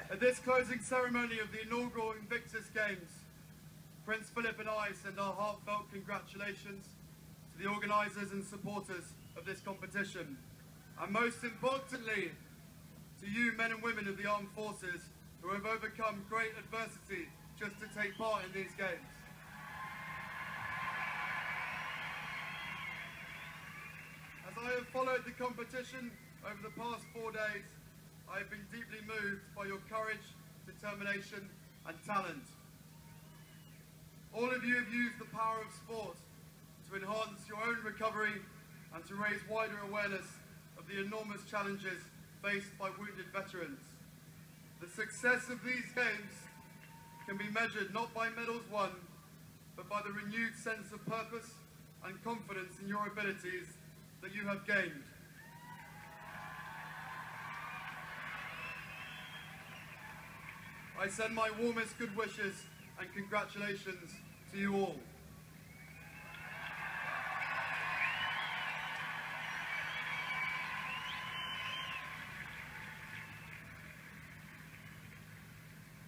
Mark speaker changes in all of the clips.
Speaker 1: At this closing ceremony of the inaugural Invictus Games, Prince Philip and I send our heartfelt congratulations to the organisers and supporters of this competition, and most importantly, to you men and women of the armed forces who have overcome great adversity just to take part in these games. As I have followed the competition over the past 4 days, I have been deeply moved by your courage, determination and talent. All of you have used the power of sport to enhance your own recovery and to raise wider awareness of the enormous challenges faced by wounded veterans. The success of these games can be measured not by medals won, but by the renewed sense of purpose and confidence in your abilities that you have gained. I send my warmest good wishes and congratulations to you all.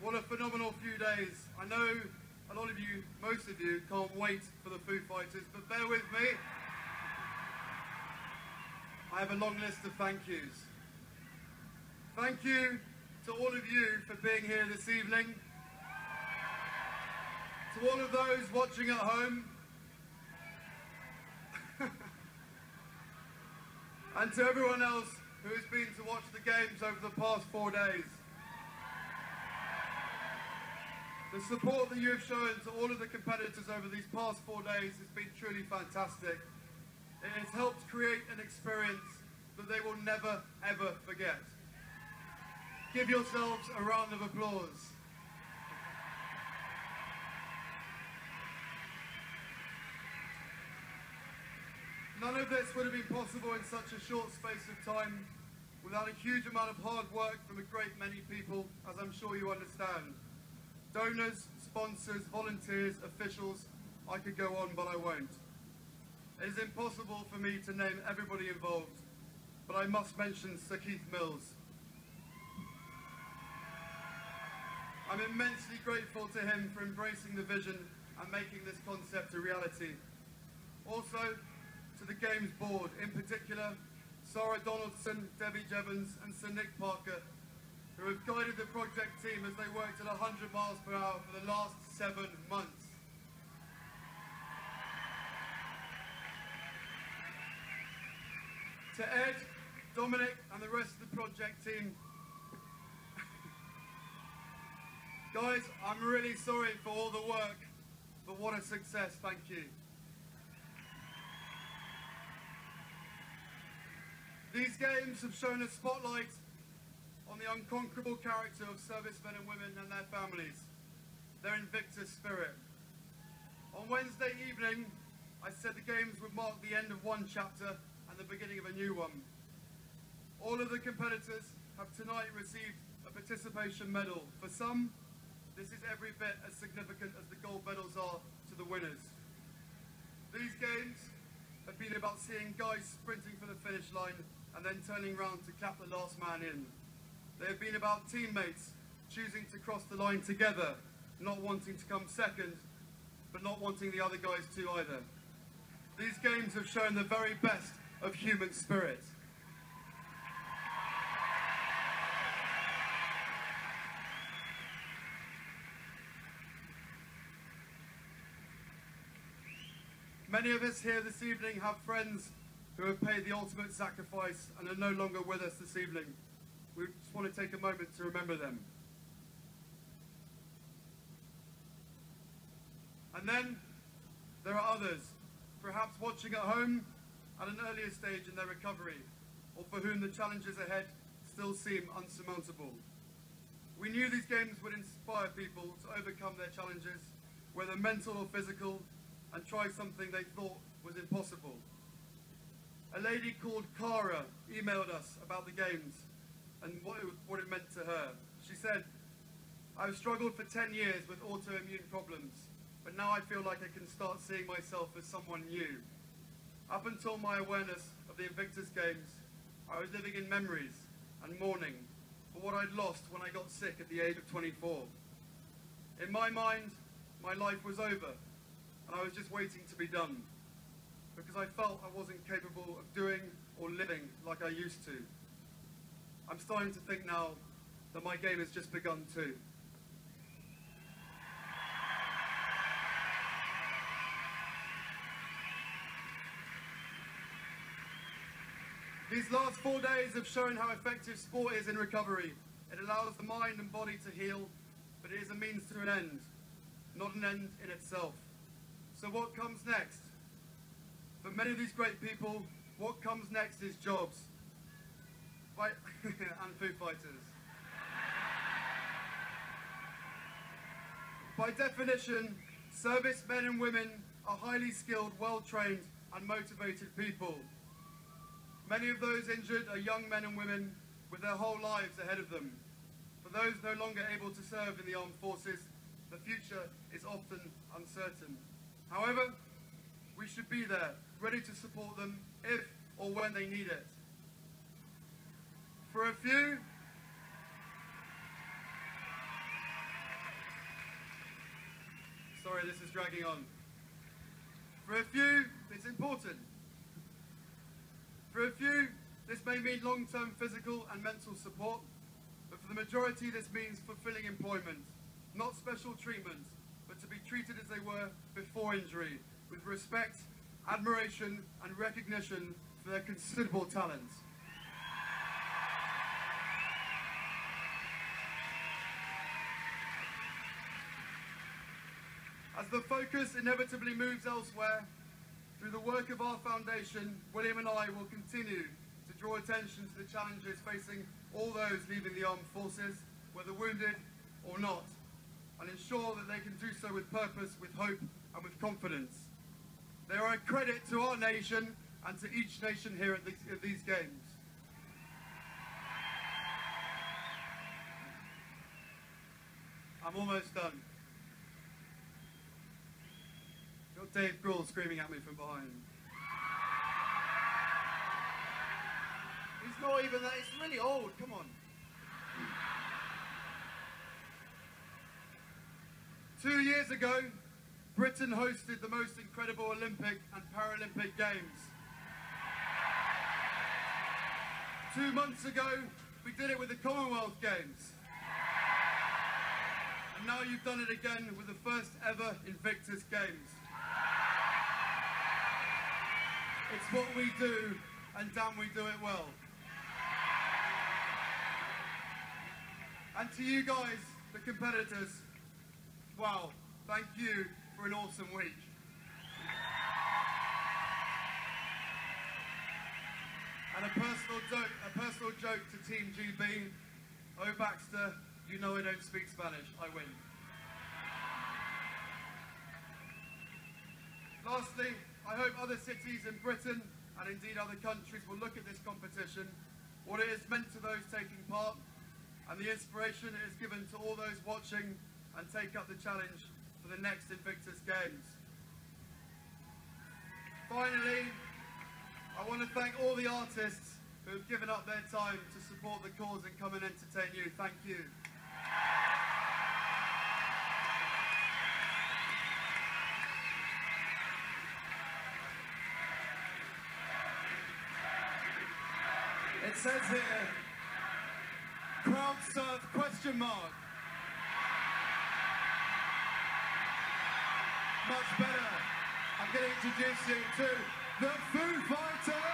Speaker 1: What a phenomenal few days. I know a lot of you, most of you, can't wait for the Foo Fighters, but bear with me. I have a long list of thank yous. Thank you to all of you for being here this evening. To all of those watching at home. And to everyone else who has been to watch the games over the past 4 days. The support that you have shown to all of the competitors over these past 4 days has been truly fantastic. It has helped create an experience that they will never ever forget. Give yourselves a round of applause. None of this would have been possible in such a short space of time without a huge amount of hard work from a great many people, as I'm sure you understand. Donors, sponsors, volunteers, officials, I could go on, but I won't. It is impossible for me to name everybody involved, but I must mention Sir Keith Mills. I'm immensely grateful to him for embracing the vision and making this concept a reality. Also, to the Games Board, in particular, Sarah Donaldson, Debbie Jevons and Sir Nick Parker, who have guided the project team as they worked at 100 miles per hour for the last 7 months. To Ed, Dominic and the rest of the project team, guys, I'm really sorry for all the work, but what a success, thank you. These games have shown a spotlight on the unconquerable character of servicemen and women and their families, their Invictus spirit. On Wednesday evening, I said the games would mark the end of one chapter and the beginning of a new one. All of the competitors have tonight received a participation medal. For some, this is every bit as significant as the gold medals are to the winners. These games have been about seeing guys sprinting for the finish line and then turning round to clap the last man in. They have been about teammates choosing to cross the line together, not wanting to come second, but not wanting the other guys to either. These games have shown the very best of human spirit. Many of us here this evening have friends who have paid the ultimate sacrifice and are no longer with us this evening. We just want to take a moment to remember them. And then there are others, perhaps watching at home at an earlier stage in their recovery, or for whom the challenges ahead still seem unsurmountable. We knew these games would inspire people to overcome their challenges, whether mental or physical, and try something they thought was impossible. A lady called Cara emailed us about the games and what it meant to her. She said, "I've struggled for 10 years with autoimmune problems, but now I feel like I can start seeing myself as someone new. Up until my awareness of the Invictus Games, I was living in memories and mourning, for what I'd lost when I got sick at the age of 24. In my mind, my life was over, and I was just waiting to be done, because I felt I wasn't capable of doing or living like I used to. I'm starting to think now that my game has just begun too. These last 4 days have shown how effective sport is in recovery. It allows the mind and body to heal, but it is a means to an end, not an end in itself. So what comes next? For many of these great people, what comes next is jobs. And Foo Fighters. By definition, servicemen and women are highly skilled, well-trained and motivated people. Many of those injured are young men and women with their whole lives ahead of them. For those no longer able to serve in the armed forces, the future is often uncertain. However, we should be there, ready to support them if or when they need it. For a few, sorry, this is dragging on. For a few, it's important. For a few, this may mean long-term physical and mental support, but for the majority this means fulfilling employment, not special treatment, but to be treated as they were before injury, with respect, admiration and recognition for their considerable talents. As the focus inevitably moves elsewhere, through the work of our foundation, William and I will continue to draw attention to the challenges facing all those leaving the armed forces, whether wounded or not, and ensure that they can do so with purpose, with hope and with confidence. They are a credit to our nation and to each nation here at these games. I'm almost done. Got Dave Grohl screaming at me from behind. He's not even that, it's really old, come on. 2 years ago, Britain hosted the most incredible Olympic and Paralympic Games. 2 months ago, we did it with the Commonwealth Games. And now you've done it again with the first ever Invictus Games. It's what we do, and damn we do it well. And to you guys, the competitors, wow, thank you for an awesome week. And a personal joke to Team GB. Oh Baxter, you know I don't speak Spanish, I win. Lastly, I hope other cities in Britain and indeed other countries will look at this competition, what it has meant to those taking part, and the inspiration it has given to all those watching, and take up the challenge for the next Invictus Games. Finally, I want to thank all the artists who have given up their time to support the cause and come and entertain you. Thank you. It says here, crowd surf question mark. Much better. I'm going to introduce you to the Foo Fighters.